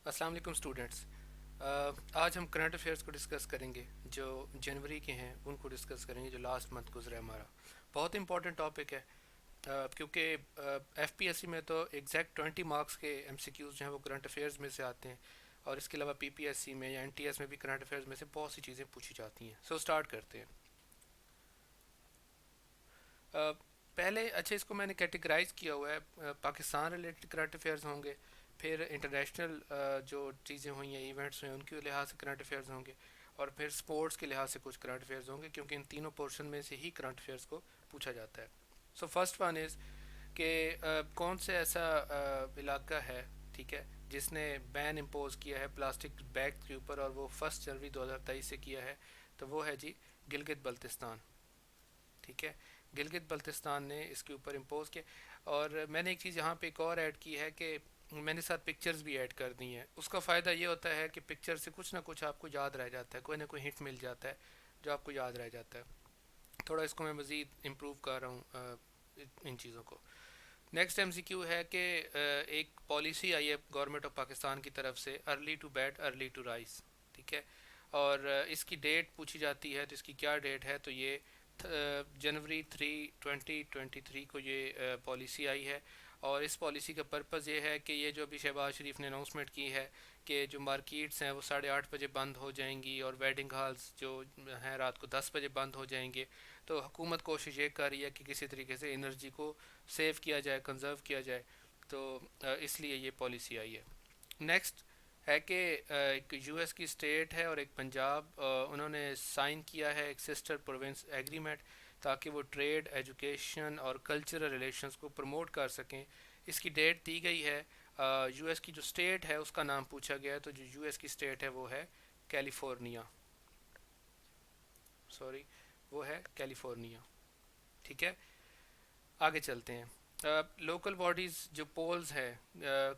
السلام علیکم اسٹوڈنٹس۔ آج ہم کرنٹ افیئرس کو ڈسکس کریں گے جو جنوری کے ہیں، ان کو ڈسکس کریں گے جو لاسٹ منتھ گزرا ہے ہمارا۔ بہت امپورٹنٹ ٹاپک ہے کیونکہ ایف پی ایس سی میں تو ایگزیکٹ 20 مارکس کے ایم سی کیوز جو ہیں وہ کرنٹ افیئرس میں سے آتے ہیں، اور اس کے علاوہ پی پی ایس سی میں یا این ٹی ایس میں بھی کرنٹ افیئرس میں سے بہت سی چیزیں پوچھی جاتی ہیں۔ سو اسٹارٹ کرتے ہیں۔ آ، پہلے اچھا اس کو میں نے کیٹیگرائز کیا ہوا ہے، پاکستان ریلیٹڈ کرنٹ افیئرز ہوں گے، پھر انٹرنیشنل جو چیزیں ہوئی ہیں، ایونٹس ہوئے، ان کے لحاظ سے کرنٹ افیئرز ہوں گے، اور پھر سپورٹس کے لحاظ سے کچھ کرنٹ افیئرز ہوں گے، کیونکہ ان تینوں پورشن میں سے ہی کرنٹ افیئرز کو پوچھا جاتا ہے۔ سو فرسٹ ون از کہ کون سے ایسا علاقہ ہے، ٹھیک ہے، جس نے بین امپوز کیا ہے پلاسٹک بیگ کے اوپر، اور وہ 1 جنوری 2023 سے کیا ہے، تو وہ ہے جی گلگت بلتستان، ٹھیک ہے۔ گلگت بلتستان نے اس کے اوپر امپوز کیا، اور میں نے ایک چیز یہاں پہ ایک اور ایڈ کی ہے کہ میں نے ساتھ پکچرز بھی ایڈ کر دی ہیں۔ اس کا فائدہ یہ ہوتا ہے کہ پکچر سے کچھ نہ کچھ آپ کو یاد رہ جاتا ہے، کوئی نہ کوئی ہنٹ مل جاتا ہے جو آپ کو یاد رہ جاتا ہے۔ تھوڑا اس کو میں مزید امپروو کر رہا ہوں ان چیزوں کو۔ نیکسٹ ایم سی کیو ہے کہ ایک پالیسی آئی ہے گورنمنٹ آف پاکستان کی طرف سے، early to bed early to rise, ٹھیک ہے، اور اس کی ڈیٹ پوچھی جاتی ہے، تو اس کی کیا ڈیٹ ہے، تو یہ جنوری 3 2023 کو یہ پالیسی آئی ہے۔ اور اس پالیسی کا پرپز یہ ہے کہ یہ جو ابھی شہباز شریف نے اناؤنسمنٹ کی ہے کہ جو مارکیٹس ہیں وہ 8:30 بجے بند ہو جائیں گی، اور ویڈنگ ہالز جو ہیں رات کو 10 بجے بند ہو جائیں گے، تو حکومت کوشش یہ کر رہی ہے کہ کسی طریقے سے انرجی کو سیو کیا جائے، کنزرو کیا جائے، تو اس لیے یہ پالیسی آئی ہے۔ نیکسٹ ہے کہ ایک یو ایس کی اسٹیٹ ہے اور ایک پنجاب، انہوں نے سائن کیا ہے ایک سسٹر پروونس ایگریمنٹ، تاکہ وہ ٹریڈ، ایجوکیشن اور کلچرل ریلیشنز کو پروموٹ کر سکیں۔ اس کی ڈیٹ دی گئی ہے۔ یو ایس کی جو اسٹیٹ ہے اس کا نام پوچھا گیا ہے، تو جو یو ایس کی اسٹیٹ ہے وہ ہے کیلیفورنیا، سوری، وہ ہے کیلیفورنیا، ٹھیک ہے۔ آگے چلتے ہیں۔ لوکل باڈیز جو پولز ہیں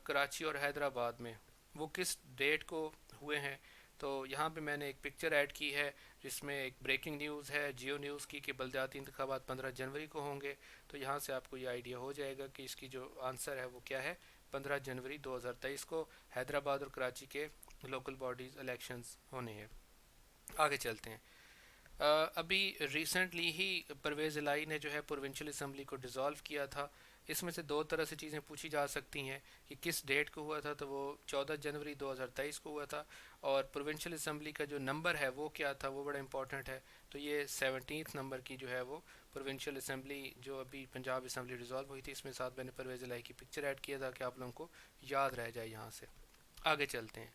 کراچی اور حیدرآباد میں، وہ کس ڈیٹ کو ہوئے ہیں، تو یہاں پہ میں نے ایک پکچر ایڈ کی ہے جس میں ایک بریکنگ نیوز ہے جیو نیوز کی کہ بلدیاتی انتخابات 15 جنوری کو ہوں گے، تو یہاں سے آپ کو یہ آئیڈیا ہو جائے گا کہ اس کی جو آنسر ہے وہ کیا ہے۔ 15 جنوری 2023 کو حیدرآباد اور کراچی کے لوکل باڈیز الیکشنز ہونے ہیں۔ آگے چلتے ہیں۔ ابھی ریسنٹلی ہی پرویز الہی نے جو ہے پروونشل اسمبلی کو ڈیزالو کیا تھا۔ اس میں سے دو طرح سے چیزیں پوچھی جا سکتی ہیں کہ کس ڈیٹ کو ہوا تھا، تو وہ 14 جنوری 2023 کو ہوا تھا، اور پروونشل اسمبلی کا جو نمبر ہے وہ کیا تھا، وہ بڑا امپورٹنٹ ہے، تو یہ 17 نمبر کی جو ہے وہ پروونشل اسمبلی جو ابھی پنجاب اسمبلی ڈیزالو ہوئی تھی، اس میں ساتھ میں نے پرویز الہی کی پکچر ایڈ کیا تھا کہ آپ لوگوں کو یاد رہ جائے یہاں سے۔ آگے چلتے ہیں۔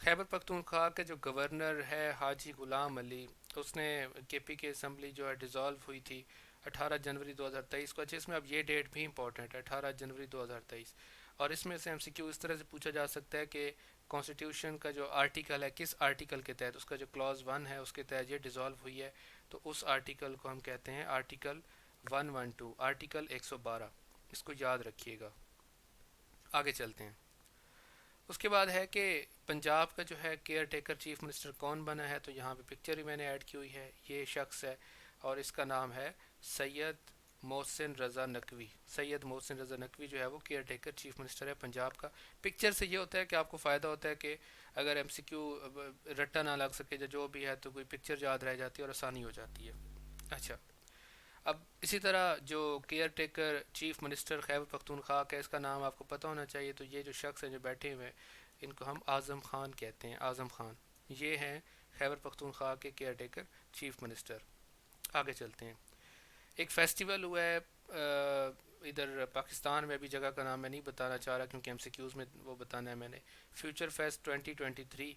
خیبر پختونخوا کے جو گورنر ہے حاجی غلام علی، اس نے کے پی کے اسمبلی جو ہے ڈیزالو ہوئی تھی 18 جنوری 2023 کو۔ اچھا اس میں اب یہ ڈیٹ بھی امپورٹنٹ ہے، 18 جنوری 2023، اور اس میں سے ایم سی کیو اس طرح سے پوچھا جا سکتا ہے کہ کانسٹیٹیوشن کا جو آرٹیکل ہے کس آرٹیکل کے تحت، اس کا جو کلاز 1 ہے اس کے تحت یہ ڈیزالو ہوئی ہے، تو اس آرٹیکل کو ہم کہتے ہیں آرٹیکل 112، آرٹیکل 112، اس کو یاد رکھیے گا۔ آگے چلتے ہیں۔ اس کے بعد ہے کہ پنجاب کا جو ہے کیئر ٹیکر چیف منسٹر کون بنا ہے، تو یہاں پہ پکچر بھی میں نے ایڈ کی ہوئی ہے، یہ شخص ہے اور اس کا نام ہے سید محسن رضا نقوی۔ سید محسن رضا نقوی جو ہے وہ کیئر ٹیکر چیف منسٹر ہے پنجاب کا۔ پکچر سے یہ ہوتا ہے کہ آپ کو فائدہ ہوتا ہے کہ اگر ایم سی کیو رٹا نہ لگ سکے جو بھی ہے، تو کوئی پکچر یاد رہ جاتی ہے اور آسانی ہو جاتی ہے۔ اچھا، اب اسی طرح جو care taker chief minister Khyber Pakhtunkhwa کا، اس کا نام آپ کو پتہ ہونا چاہیے، تو یہ جو شخص ہیں جو بیٹھے ہوئے ہیں ان کو ہم اعظم خان کہتے ہیں، اعظم خان، یہ ہیں خیبر پختونخوا کے کیئر ٹیکر چیف منسٹر۔ آگے چلتے ہیں۔ ایک فیسٹیول ہوا ہے ادھر پاکستان میں، ابھی جگہ کا نام میں نہیں بتانا چاہ رہا کیونکہ ایم سی کیوز میں وہ بتانا ہے میں نے، فیوچر فیسٹ 2023،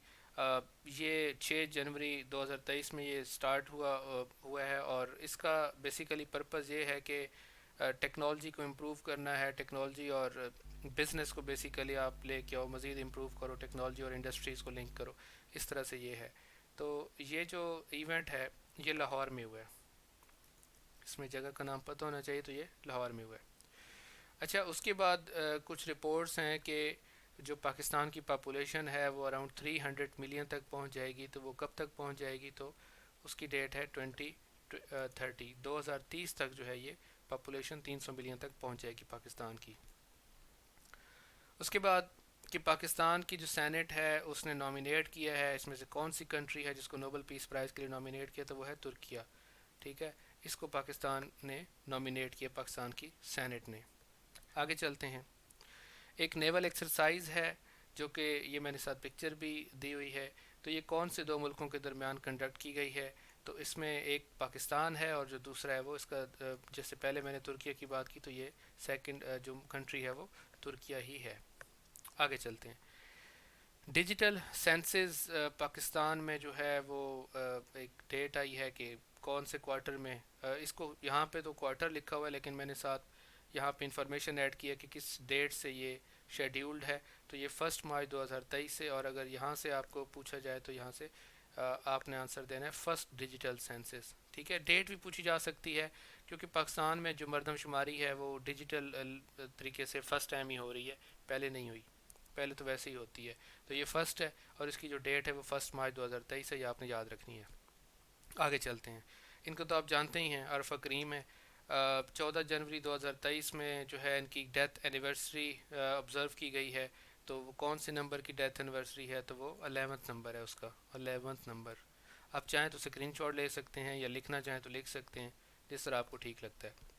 یہ 6 جنوری 2023 میں یہ سٹارٹ ہوا ہے، اور اس کا بیسیکلی پرپز یہ ہے کہ ٹیکنالوجی کو امپروو کرنا ہے، ٹیکنالوجی اور بزنس کو بیسیکلی آپ لے کے آؤ، مزید امپروو کرو ٹیکنالوجی اور انڈسٹریز کو لنک کرو، اس طرح سے یہ ہے۔ تو یہ جو ایونٹ ہے یہ لاہور میں ہوا ہے، اس میں جگہ کا نام پتہ ہونا چاہیے، تو یہ لاہور میں ہوا ہے۔ اچھا اس کے بعد کچھ رپورٹس ہیں کہ جو پاکستان کی پاپولیشن ہے وہ اراؤنڈ 300 ملین تک پہنچ جائے گی، تو وہ کب تک پہنچ جائے گی، تو اس کی ڈیٹ ہے 2030 تک جو ہے یہ پاپولیشن 300 ملین تک پہنچ جائے گی پاکستان کی۔ اس کے بعد کہ پاکستان کی جو سینٹ ہے اس نے نامینیٹ کیا ہے، اس میں سے کون سی کنٹری ہے جس کو نوبل پیس پرائز کے لیے نامینیٹ کیا، تو وہ ہے ترکیہ. ٹھیک ہے، اس کو پاکستان نے نامینیٹ کیا، پاکستان کی سینٹ نے. آگے چلتے ہیں. ایک نیول ایکسرسائز ہے جو کہ یہ میں نے ساتھ پکچر بھی دی ہوئی ہے. تو یہ کون سے دو ملکوں کے درمیان کنڈکٹ کی گئی ہے؟ تو اس میں ایک پاکستان ہے اور جو دوسرا ہے وہ اس کا جیسے پہلے میں نے ترکیہ کی بات کی تو یہ سیکنڈ جو کنٹری ہے وہ ترکیہ ہی ہے. آگے چلتے ہیں. ڈیجیٹل سینسز پاکستان میں جو ہے وہ ایک ڈیٹ آئی ہے کہ کون سے کوارٹر میں، اس کو یہاں پہ تو کوارٹر لکھا ہوا ہے لیکن میں نے ساتھ یہاں پہ انفارمیشن ایڈ کیا کہ کس ڈیٹ سے یہ شیڈیولڈ ہے. تو یہ 1 مارچ 2023 سے، اور اگر یہاں سے آپ کو پوچھا جائے تو یہاں سے آپ نے آنسر دینا ہے فرسٹ ڈیجیٹل سینسس. ٹھیک ہے، ڈیٹ بھی پوچھی جا سکتی ہے کیونکہ پاکستان میں جو مردم شماری ہے وہ ڈیجیٹل طریقے سے فرسٹ ٹائم ہی ہو رہی ہے، پہلے نہیں ہوئی، پہلے تو ویسے ہی ہوتی ہے. تو یہ فرسٹ ہے اور اس کی جو ڈیٹ ہے وہ 1 مارچ 2023 ہے، یہ آپ نے یاد رکھنی ہے. آگے چلتے ہیں. ان کو تو آپ جانتے ہی ہیں، عرفہ کریم ہے. 14 جنوری 2023 میں جو ہے ان کی ڈیتھ اینیورسری آبزرو کی گئی ہے. تو وہ کون سے نمبر کی ڈیتھ اینیورسری ہے؟ تو وہ 11 نمبر ہے اس کا، 11 نمبر. آپ چاہیں تو اسکرین شاٹ لے سکتے ہیں یا لکھنا چاہیں تو لکھ سکتے ہیں، جس طرح آپ کو ٹھیک لگتا ہے.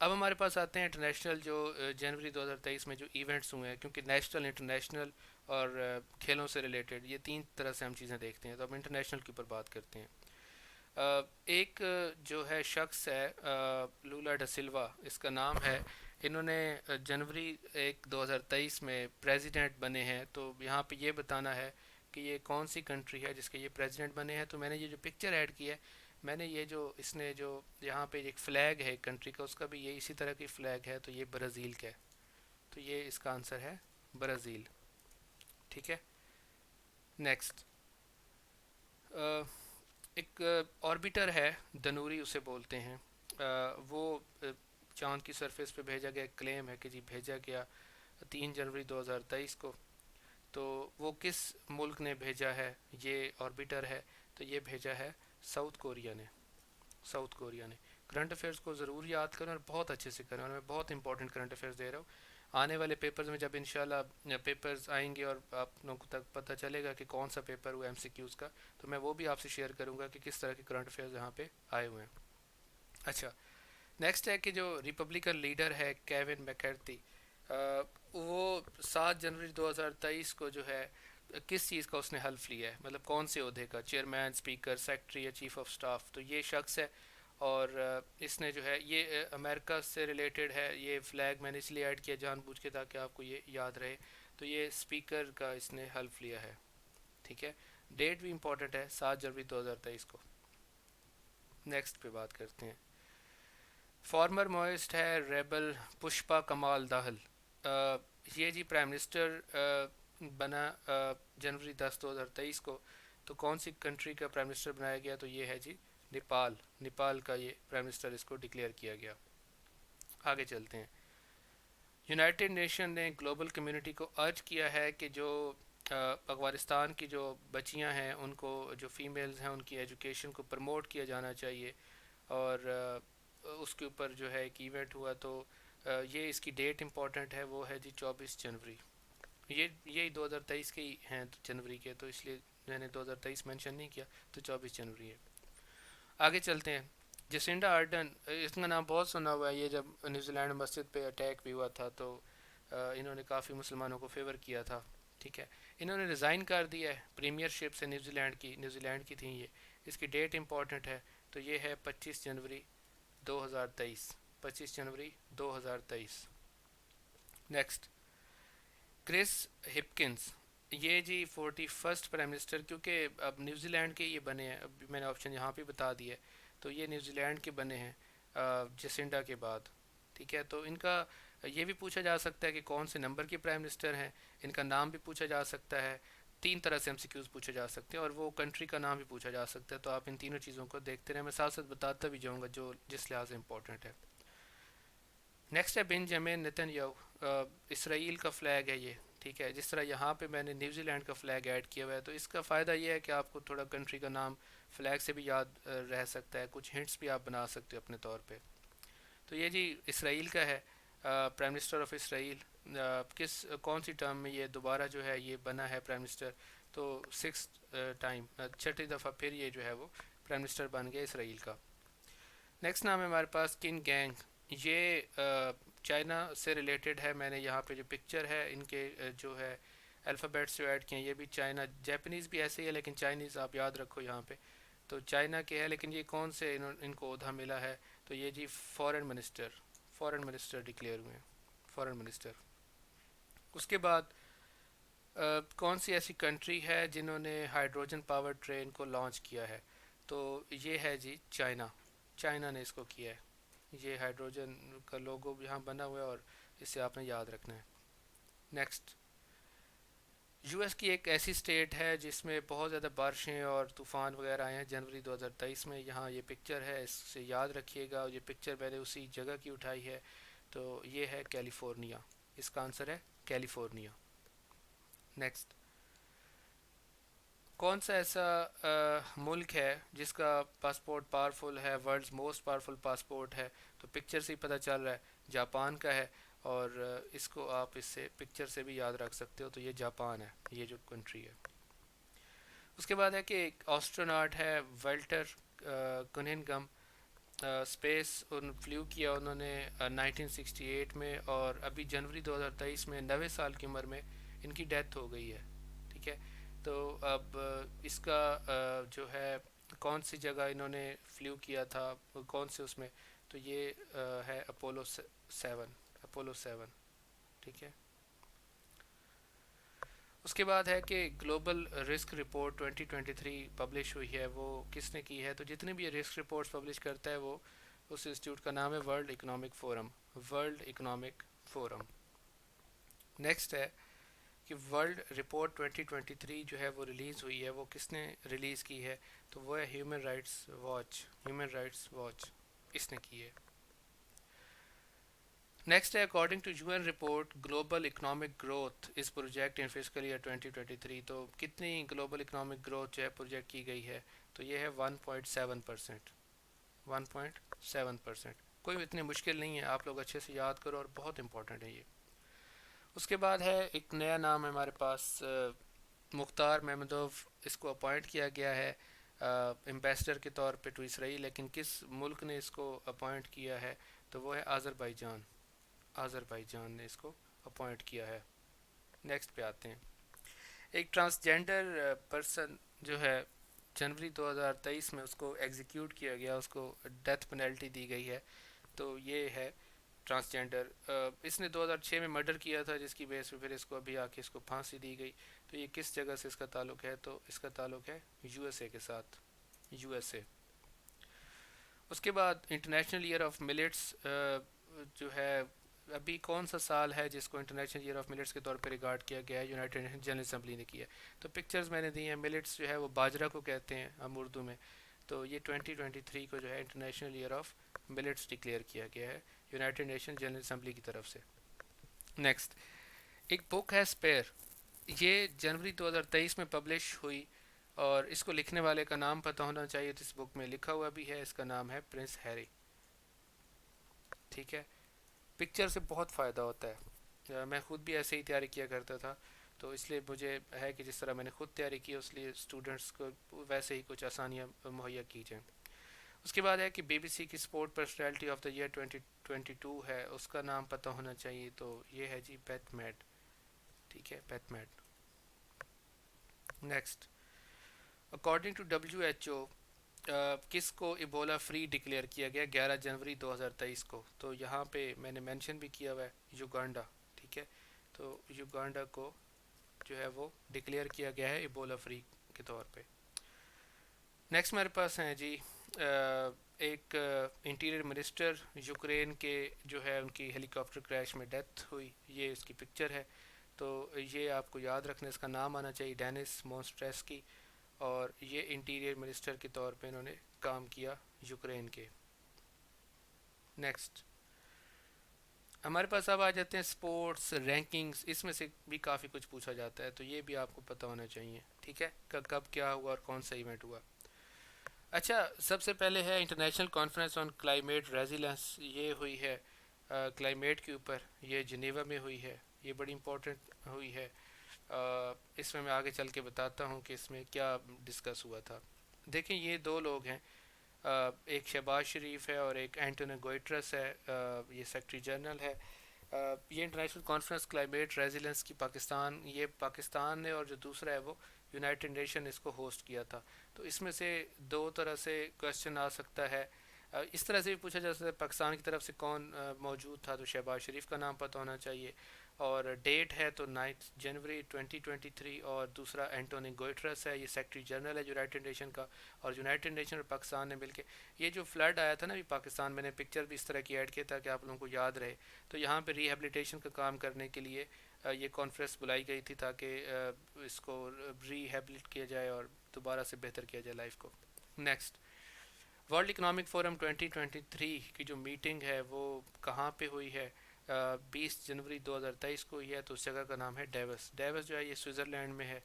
اب ہمارے پاس آتے ہیں انٹرنیشنل جو جنوری 2023 میں جو ایونٹس ہوئے ہیں، کیونکہ نیشنل، انٹرنیشنل اور کھیلوں سے ریلیٹڈ یہ تین طرح سے ہم چیزیں دیکھتے ہیں. تو اب انٹرنیشنل کے اوپر بات کرتے ہیں. ایک جو ہے شخص ہے لولا ڈا سلوا اس کا نام ہے. انہوں نے جنوری 2023 میں پریزیڈنٹ بنے ہیں. تو یہاں پہ یہ بتانا ہے کہ یہ کون سی کنٹری ہے جس کے یہ پریزیڈنٹ بنے ہیں. تو میں نے یہ جو پکچر ایڈ کی ہے، میں نے یہ جو اس نے جو یہاں پہ ایک فلیگ ہے ایک کنٹری کا، اس کا بھی یہ اسی طرح کی فلیگ ہے. تو یہ برازیل کا ہے، تو یہ اس کا آنسر ہے برازیل. ٹھیک ہے. نیکسٹ. ایک آربیٹر ہے، دنوری اسے بولتے ہیں. وہ چاند کی سرفیس پہ بھیجا گیا، کلیم ہے کہ جی بھیجا گیا 3 جنوری 2023 کو. تو وہ کس ملک نے بھیجا ہے یہ آربیٹر ہے؟ تو یہ بھیجا ہے ساؤتھ کوریا نے. ساؤتھ کوریا نے. کرنٹ افیئرس کو ضرور یاد کریں اور بہت اچھے سے کریں، اور میں بہت امپورٹنٹ کرنٹ افیئرس دے رہا ہوں. آنے والے پیپرز میں جب انشاءاللہ پیپرز آئیں گے اور آپ لوگوں تک پتہ چلے گا کہ کون سا پیپر ہوا ایم سی کیوز کا، تو میں وہ بھی آپ سے شیئر کروں گا کہ کس طرح کے کرنٹ افیئرز یہاں پہ آئے ہوئے ہیں. اچھا. نیکسٹ ہے کہ جو ریپبلکن لیڈر ہے کیون میکارتھی، وہ 7 جنوری 2023 کو جو ہے کس چیز کا اس نے حلف لیا ہے، مطلب کون سے عہدے کا، چیئرمین، اسپیکر، سیکرٹری یا چیف آف سٹاف. تو یہ شخص ہے اور اس نے جو ہے یہ امریکہ سے ریلیٹڈ ہے. یہ فلیگ میں نے اس لیے ایڈ کیا جان بوجھ کے تاکہ آپ کو یہ یاد رہے. تو یہ اسپیکر کا اس نے حلف لیا ہے. ٹھیک ہے. ڈیٹ بھی امپورٹنٹ ہے، 7 جنوری 2023 کو. نیکسٹ پہ بات کرتے ہیں. فارمر موئسٹ ہے ریبل پشپا کمال دہل. یہ جی پرائم منسٹر بنا جنوری 10 2023 کو. تو کون سی کنٹری کا پرائم منسٹر بنایا گیا؟ تو یہ ہے جی نیپال. نیپال کا یہ پرائم منسٹر اس کو ڈکلیئر کیا گیا. آگے چلتے ہیں. یونائٹڈ نیشن نے گلوبل کمیونٹی کو ارج کیا ہے کہ جو افغانستان کی جو بچیاں ہیں ان کو، جو فیمیلز ہیں، ان کی ایجوکیشن کو پروموٹ کیا جانا چاہیے. اور اس کے اوپر جو ہے ایک ایونٹ ہوا. تو یہ اس کی ڈیٹ امپورٹنٹ ہے، وہ ہے جی 24 جنوری. یہی 2023 کے ہی ہیں جنوری کے، تو اس لیے میں نے 2023 مینشن نہیں کیا. تو 24 جنوری ہے. آگے چلتے ہیں. جسنڈا آرڈن، اس کا نام بہت سنا ہوا ہے. یہ جب نیوزی لینڈ مسجد پہ اٹیک بھی ہوا تھا تو انہوں نے کافی مسلمانوں کو فیور کیا تھا. ٹھیک ہے. انہوں نے ریزائن کر دیا ہے پریمیئر شپ سے نیوزی لینڈ کی تھیں یہ. اس کی ڈیٹ امپورٹنٹ ہے. تو یہ ہے 25 جنوری 2023. 25 جنوری 2023. نیکسٹ. کرس ہپکنس، یہ جی 41 پرائم منسٹر، کیونکہ اب نیوزی لینڈ کے یہ بنے ہیں، اب میں نے آپشن یہاں پہ بتا دیا ہے. تو یہ نیوزی لینڈ کے بنے ہیں جسنڈا کے بعد. ٹھیک ہے. تو ان کا یہ بھی پوچھا جا سکتا ہے کہ کون سے نمبر کے پرائم منسٹر ہیں. ان کا نام بھی پوچھا جا سکتا ہے. تین طرح سے ایم سی کیوز پوچھے جا سکتے ہیں، اور وہ کنٹری کا نام بھی پوچھا جا سکتا ہے. تو آپ ان تینوں چیزوں کو دیکھتے رہیں، میں ساتھ ساتھ بتاتا بھی جاؤں گا جو جس لحاظ سے امپورٹنٹ ہے. نیکسٹ ہے بنجامن نیتن یاہو. اسرائیل کا فلیگ ہے یہ. ٹھیک ہے. جس طرح یہاں پہ میں نے نیوزی لینڈ کا فلیگ ایڈ کیا ہوا ہے، تو اس کا فائدہ یہ ہے کہ آپ کو تھوڑا کنٹری کا نام فلیگ سے بھی یاد رہ سکتا ہے، کچھ ہنٹس بھی آپ بنا سکتے ہو اپنے طور پہ. تو یہ جی اسرائیل کا ہے، پرائم منسٹر آف اسرائیل کس کون سی ٹرم میں یہ دوبارہ جو ہے یہ بنا ہے پرائم منسٹر؟ تو سکس ٹائم، چھٹی دفعہ پھر یہ جو ہے وہ پرائم منسٹر بن گیا اسرائیل کا۔ نیکسٹ نام ہے ہمارے پاس کن گینگ، یہ چائنا سے ریلیٹڈ ہے۔ میں نے یہاں پہ جو پکچر ہے ان کے جو ہے الفابیٹس جو ایڈ کیے ہیں، یہ بھی چائنا، جیپنیز بھی ایسے ہی ہے لیکن چائنیز آپ یاد رکھو یہاں پہ، تو چائنا کے ہے، لیکن یہ کون سے ان کو عہدہ ملا ہے؟ تو یہ جی فورن منسٹر، فورن منسٹر ڈکلیئر ہوئے ہیں، فورن منسٹر۔ اس کے بعد کون سی ایسی کنٹری ہے جنہوں نے ہائیڈروجن پاور ٹرین کو لانچ کیا ہے؟ تو یہ ہے جی چائنا، چائنا نے اس کو کیا ہے۔ یہ ہائیڈروجن کا لوگو یہاں بنا ہوا ہے اور اسے آپ نے یاد رکھنا ہے۔ نیکسٹ، یو ایس کی ایک ایسی اسٹیٹ ہے جس میں بہت زیادہ بارشیں اور طوفان وغیرہ آئے ہیں جنوری 2023 میں، یہاں یہ پکچر ہے، اس سے یاد رکھیے گا، یہ پکچر میں نے اسی جگہ کی اٹھائی ہے، تو یہ ہے کیلیفورنیا، اس کا آنسر ہے کیلیفورنیا۔ نیکسٹ، کون سا ایسا ملک ہے جس کا پاسپورٹ پاورفل ہے، ورلڈز موسٹ پاورفل پاسپورٹ ہے؟ تو پکچر سے ہی پتہ چل رہا ہے جاپان کا ہے، اور اس کو آپ اس سے پکچر سے بھی یاد رکھ سکتے ہو، تو یہ جاپان ہے، یہ جو کنٹری ہے۔ اس کے بعد ہے کہ ایک آسٹروناٹ ہے والٹر کننگھم، اسپیس ان فلیو کیا انہوں نے 1968 میں، اور ابھی جنوری 2023 میں 90 سال کی عمر میں ان کی ڈیتھ ہو گئی ہے، ٹھیک ہے۔ تو اب اس کا جو ہے کون سی جگہ انہوں نے فلیو کیا تھا، کون سے اس میں؟ تو یہ ہے اپولو 7، اپولو 7، ٹھیک ہے۔ اس کے بعد ہے کہ گلوبل رسک رپورٹ 2023 پبلش ہوئی ہے، وہ کس نے کی ہے؟ تو جتنے بھی یہ رسک رپورٹس پبلش کرتا ہے وہ اس انسٹیٹیوٹ کا نام ہے world economic forum, world economic forum. Next ہے کہ ورلڈ رپورٹ 2023 جو ہے وہ ریلیز ہوئی ہے، وہ کس نے ریلیز کی ہے؟ تو وہ ہے human rights watch, human rights watch اس نے کی ہے۔ نیکسٹ ہے according to U N report global economic growth is projected in fiscal year 2023، تو کتنی گلوبل اکنامک گروتھ جو ہے پروجیکٹ کی گئی ہے؟ تو یہ ہے 1.7%، 1.7%۔ کوئی اتنی مشکل نہیں ہے، آپ لوگ اچھے سے یاد کرو اور بہت امپورٹنٹ ہے یہ۔ اس کے بعد ہے ایک نیا نام ہے ہمارے پاس مختار محمدوف، اس کو اپوائنٹ کیا گیا ہے ایمبیسڈر کے طور پہ ٹو اسرائیل، لیکن کس ملک نے اس کو اپوائنٹ کیا ہے؟ تو وہ ہے آذربائیجان، آذربائیجان نے اس کو اپوائنٹ کیا ہے۔ نیکسٹ پہ آتے ہیں، ایک ٹرانسجینڈر پرسن جو ہے جنوری 2023 میں اس کو ایگزیکیوٹ کیا گیا، اس کو ڈیتھ پینلٹی دی گئی ہے، تو یہ ہے ٹرانسجینڈر، اس نے 2006 میں مرڈر کیا تھا جس کی بیس پہ پھر اس کو ابھی آ کے اس کو پھانسی دی گئی۔ تو یہ کس جگہ سے اس کا تعلق ہے؟ تو اس کا تعلق ہے یو ایس اے کے ساتھ، یو ایس اے۔ اس کے بعد انٹرنیشنل ایئر آف ملٹس جو ہے، ابھی کون سا سال ہے جس کو انٹرنیشنل ایئر آف ملٹس کے طور پہ ریگارڈ کیا گیا ہے؟ یونائٹڈ نیشن جنرل اسمبلی نے کیا ہے۔ تو پکچرز میں نے دی ہیں، ملٹس جو ہے وہ باجرہ کو کہتے ہیں ہم اردو میں، تو یہ 2023 کو جو ہے international air of millets declare کیا گیا ہے یونائٹڈ نیشن جنرل اسمبلی کی طرف سے۔ نیکسٹ، ایک بک ہے اسپیئر، یہ جنوری 2023 میں پبلش ہوئی، اور اس کو لکھنے والے کا نام پتہ ہونا چاہیے، تو اس بک میں لکھا ہوا بھی ہے، اس کا نام ہے پرنس ہیری، ٹھیک ہے۔ پکچر سے بہت فائدہ ہوتا ہے، میں خود بھی ایسے ہی تیاری کیا کرتا تھا، تو اس لیے مجھے ہے کہ جس طرح میں نے خود تیاری کی اس لیے اسٹوڈنٹس کو ویسے ہی کچھ آسانیاں مہیا کی جائیں۔ اس کے بعد ہے کہ بی بی سی کی sport personality of the year 2022 ہے، اس کا نام پتہ ہونا چاہیے، تو یہ ہے جی بیتھ میٹ، ٹھیک ہے، بیتھ میٹ۔ Next, according to W H O کس کو ایبولا فری ڈکلیئر کیا گیا 11 جنوری 2023 کو؟ تو یہاں پہ میں نے مینشن بھی کیا ہوا ہے یوگانڈا، ٹھیک ہے، تو یوگانڈا کو جو ہے وہ ڈکلیئر کیا گیا ہے ایبولا فری کے طور پہ۔ نیکسٹ میرے پاس ہیں جی ایک انٹیریئر منسٹر یوکرین کے جو ہے ان کی ہیلی کاپٹر کریش میں ڈیتھ ہوئی، یہ اس کی پکچر ہے، تو یہ آپ کو یاد رکھنا، اس کا نام آنا چاہیے ڈینس مونسٹریسکی، اور یہ انٹیریئر منسٹر کے طور پہ انہوں نے کام کیا یوکرین کے۔ نیکسٹ، ہمارے پاس اب آ جاتے ہیں سپورٹس رینکنگز، اس میں سے بھی کافی کچھ پوچھا جاتا ہے، تو یہ بھی آپ کو پتہ ہونا چاہیے، ٹھیک ہے، کب کیا ہوا اور کون سا ایونٹ ہوا۔ اچھا، سب سے پہلے ہے international conference on climate resilience, یہ ہوئی ہے کلائمیٹ کے اوپر، یہ جنیوا میں ہوئی ہے، یہ بڑی امپورٹنٹ ہوئی ہے. اس میں آگے چل کے بتاتا ہوں کہ اس میں کیا ڈسکس ہوا تھا. دیکھیں یہ دو لوگ ہیں، ایک شہباز شریف ہے اور ایک اینٹونی گوئٹرس ہے. یہ سیکرٹری جنرل ہے. یہ انٹرنیشنل کانفرنس کلائمیٹ ریزیلنس کی یہ پاکستان نے، اور جو دوسرا ہے وہ یونائٹڈ نیشن اس کو ہوسٹ کیا تھا. تو اس میں سے دو طرح سے کوشچن آ سکتا ہے. اس طرح سے بھی پوچھا جا سکتا ہے پاکستان کی طرف سے کون موجود تھا، تو شہباز شریف کا نام پتہ ہونا چاہیے. اور ڈیٹ ہے تو 9 جنوری 2023. اور دوسرا اینٹونی گوئٹرس ہے، یہ سیکرٹری جنرل ہے یونائٹڈ نیشن کا. اور یونائٹڈ نیشن اور پاکستان نے مل کے یہ جو فلڈ آیا تھا نا پاکستان، میں نے پکچر بھی اس طرح کی ایڈ کیا تھا کہ آپ لوگوں کو یاد رہے. تو یہاں پہ ریہیبلیٹیشن کا کام کرنے کے لیے یہ کانفرنس بلائی گئی تھی تاکہ اس کو ریہیبلیٹ کیا جائے اور دوبارہ سے بہتر کیا جائے لائف کو. نیکسٹ، ورلڈ اکنامک فورم 2023 کی جو میٹنگ ہے وہ کہاں پہ ہوئی ہے؟ 20 جنوری 2023 کو ہوئی ہے. تو اس جگہ کا نام ہے ڈیوس. ڈیوس جو ہے یہ سوئٹزرلینڈ میں ہے.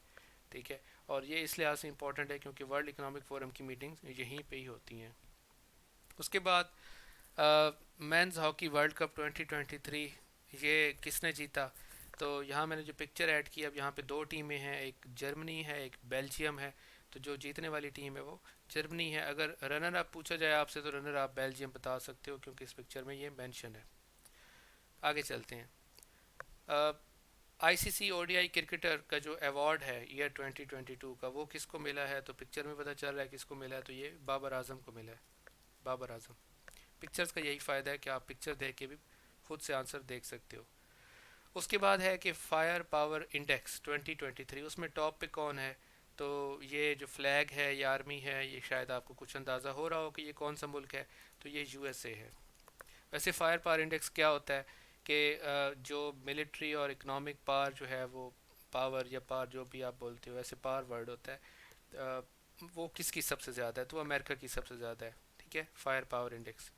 ٹھیک ہے، اور یہ اس لحاظ سے امپورٹنٹ ہے کیونکہ ورلڈ اکنامک فورم کی میٹنگز یہیں پہ ہی ہوتی ہیں. اس کے بعد مینز ہاکی ورلڈ کپ 2023 یہ کس نے جیتا؟ تو یہاں میں نے جو پکچر ایڈ کی، اب یہاں پہ دو ٹیمیں ہیں، ایک جرمنی ہے ایک بیلجیم ہے. تو جو جیتنے والی ٹیم ہے وہ جرمنی ہے. اگر رنر اپ پوچھا جائے آپ سے تو رنر اپ بیلجیم بتا سکتے ہو کیونکہ اس پکچر میں یہ مینشن ہے. آگے چلتے ہیں. آئی سی سی او ڈی آئی کرکٹر کا جو ایوارڈ ہے ایئر 2022 کا، وہ کس کو ملا ہے؟ تو پکچر میں پتہ چل رہا ہے کس کو ملا ہے، تو یہ بابر اعظم کو ملا ہے. بابر اعظم. پکچرز کا یہی فائدہ ہے کہ آپ پکچر دیکھ کے بھی خود سے آنسر دیکھ سکتے ہو. اس کے بعد ہے کہ فائر پاور انڈیکس 2023، اس میں ٹاپ پہ کون ہے؟ تو یہ جو فلیگ ہے یہ آرمی ہے. یہ شاید آپ کو کچھ اندازہ ہو رہا ہو کہ یہ کون سا ملک ہے، تو یہ یو ایس اے ہے. ویسے فائر پاور انڈیکس کیا ہوتا ہے کہ جو ملٹری اور اکنامک پاور جو ہے وہ پاور یا پاور جو بھی آپ بولتے ہو، ویسے پاور ورڈ ہوتا ہے، وہ کس کی سب سے زیادہ ہے؟ تو وہ امریکہ کی سب سے زیادہ ہے. ٹھیک ہے، فائر پاور انڈیکس.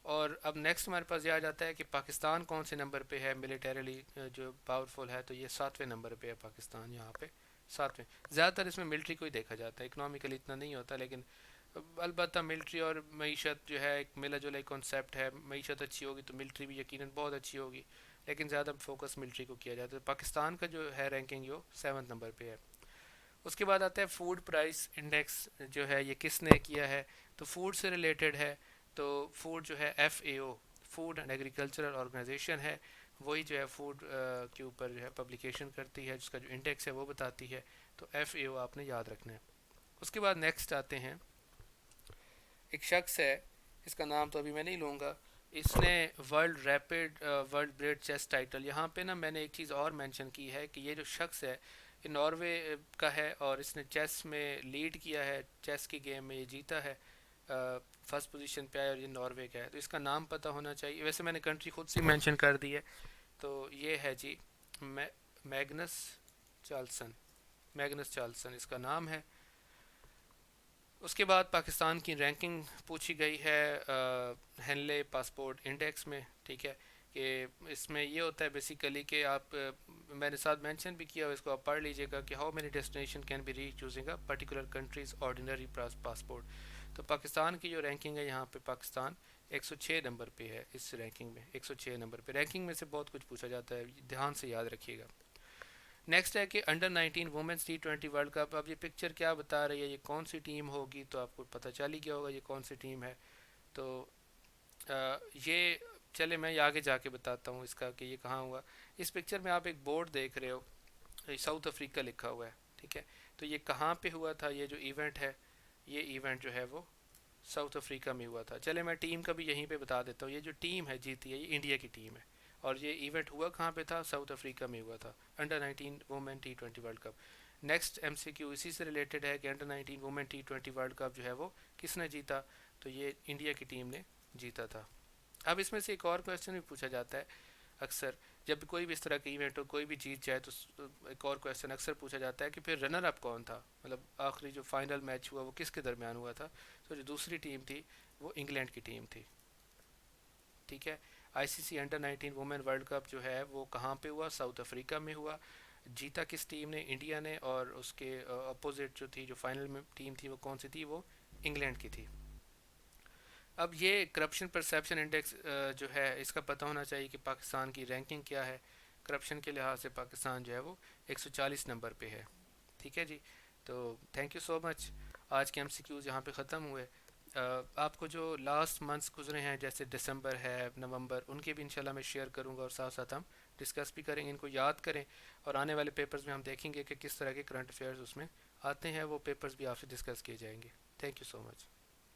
اور اب نیکسٹ ہمارے پاس یہ آ جاتا ہے کہ پاکستان کون سے نمبر پہ ہے ملیٹریلی جو پاورفل ہے؟ تو یہ 7ویں نمبر پہ ہے پاکستان. یہاں پہ 7ویں. زیادہ تر اس میں ملٹری کو ہی دیکھا جاتا ہے، اکنامیکلی اتنا نہیں ہوتا، لیکن البتہ ملٹری اور معیشت جو ہے ایک ملا جلا کانسیپٹ ہے. معیشت اچھی ہوگی تو ملٹری بھی یقیناً بہت اچھی ہوگی، لیکن زیادہ فوکس ملٹری کو کیا جاتا ہے. پاکستان کا جو ہے رینکنگ وہ 7 نمبر پہ ہے. اس کے بعد آتا ہے فوڈ پرائس انڈیکس جو ہے یہ کس نے کیا ہے؟ تو فوڈ سے ریلیٹڈ ہے. تو فوڈ جو ہے F A O, food and agricultural organisation ہے، وہی جو ہے فوڈ کے اوپر جو ہے پبلیکیشن کرتی ہے، جس کا جو انڈیکس ہے وہ بتاتی ہے. تو ایف اے او آپ نے یاد رکھنا ہے. اس کے بعد نیکسٹ آتے ہیں، ایک شخص ہے، اس کا نام تو ابھی میں نہیں لوں گا، اس نے ورلڈ بریڈ چیس ٹائٹل. یہاں پہ نا میں نے ایک چیز اور مینشن کی ہے کہ یہ جو شخص ہے یہ ناروے کا ہے اور اس نے چیس میں لیڈ کیا ہے، چیس کی گیم میں یہ جیتا ہے، فرسٹ پوزیشن پہ آیا اور یہ ناروے کا ہے. تو اس کا نام پتہ ہونا چاہیے. ویسے میں نے کنٹری خود سے مینشن کر دی ہے. تو یہ ہے جی میگنس چارلسن. میگنس چارلسن اس کا نام ہے. اس کے بعد پاکستان کی رینکنگ پوچھی گئی ہے ہینلے پاسپورٹ انڈیکس میں. ٹھیک ہے، کہ اس میں یہ ہوتا ہے بیسیکلی کہ آپ میں نے ساتھ مینشن بھی کیا، اس کو آپ پڑھ لیجئے گا کہ how many destination can be reach using a particular countries ordinary passport. تو پاکستان کی جو رینکنگ ہے یہاں پہ پاکستان 106 نمبر پہ ہے. اس رینکنگ میں 106 نمبر پہ. رینکنگ میں سے بہت کچھ پوچھا جاتا ہے، دھیان سے یاد رکھیے گا. نیکسٹ ہے کہ under 19 women's T20 world cup. اب یہ پکچر کیا بتا رہی ہے، یہ کون سی ٹیم ہوگی؟ تو آپ کو پتہ چل ہی گیا ہوگا یہ کون سی ٹیم ہے. تو یہ چلے میں آگے جا کے بتاتا ہوں اس کا کہ یہ کہاں ہوا. اس پکچر میں آپ ایک بورڈ دیکھ رہے ہو، ساؤتھ افریقہ لکھا ہوا ہے. ٹھیک ہے، تو یہ کہاں پہ ہوا تھا؟ یہ جو ایونٹ ہے، یہ ایونٹ جو ہے وہ ساؤتھ افریقہ میں ہوا تھا. چلے میں ٹیم کا بھی یہیں پہ بتا دیتا ہوں. یہ جو ٹیم ہے جیتی ہے یہ انڈیا کی ٹیم ہے، اور یہ ایونٹ ہوا کہاں پہ تھا؟ ساؤتھ افریقہ میں ہوا تھا، under 19 women T20 world cup. Next M C Q اسی سے ریلیٹڈ ہے کہ under 19 women T20 world cup جو ہے وہ کس نے جیتا؟ تو یہ انڈیا کی ٹیم نے جیتا تھا. اب اس میں سے ایک اور کویسچن بھی پوچھا جاتا ہے اکثر، جب کوئی بھی اس طرح کا ایونٹ ہو، کوئی بھی جیت جائے، تو ایک اور کویسچن اکثر پوچھا جاتا ہے کہ پھر رنر اپ کون تھا؟ مطلب آخری جو فائنل میچ ہوا وہ کس کے درمیان ہوا تھا؟ تو جو دوسری ٹیم تھی وہ انگلینڈ کی ٹیم تھی. ٹھیک ہے، آئی سی سی انڈر 19 وومن ورلڈ کپ جو ہے وہ کہاں پہ ہوا؟ ساؤتھ افریقہ میں ہوا. جیتا کس ٹیم نے؟ انڈیا نے. اور اس کے اپوزٹ جو تھی، جو فائنل میں ٹیم تھی، وہ کون سی تھی؟ وہ انگلینڈ کی تھی. اب یہ کرپشن پرسیپشن انڈیکس جو ہے اس کا پتہ ہونا چاہیے کہ پاکستان کی رینکنگ کیا ہے. کرپشن کے لحاظ سے پاکستان جو ہے وہ 140 نمبر پہ ہے. ٹھیک ہے جی. تو تھینک یو سو مچ. آج کے ایم سی کیوز یہاں پہ ختم ہوئے. آپ کو جو لاسٹ منتھس گزرے ہیں جیسے دسمبر ہے, نومبر, ان کے بھی انشاءاللہ میں شیئر کروں گا, اور ساتھ ساتھ ہم ڈسکس بھی کریں گے, ان کو یاد کریں, اور آنے والے پیپرز میں ہم دیکھیں گے کہ کس طرح کے کرنٹ افیئرز اس میں آتے ہیں, وہ پیپرز بھی آپ سے ڈسکس کیے جائیں گے. Thank you so much.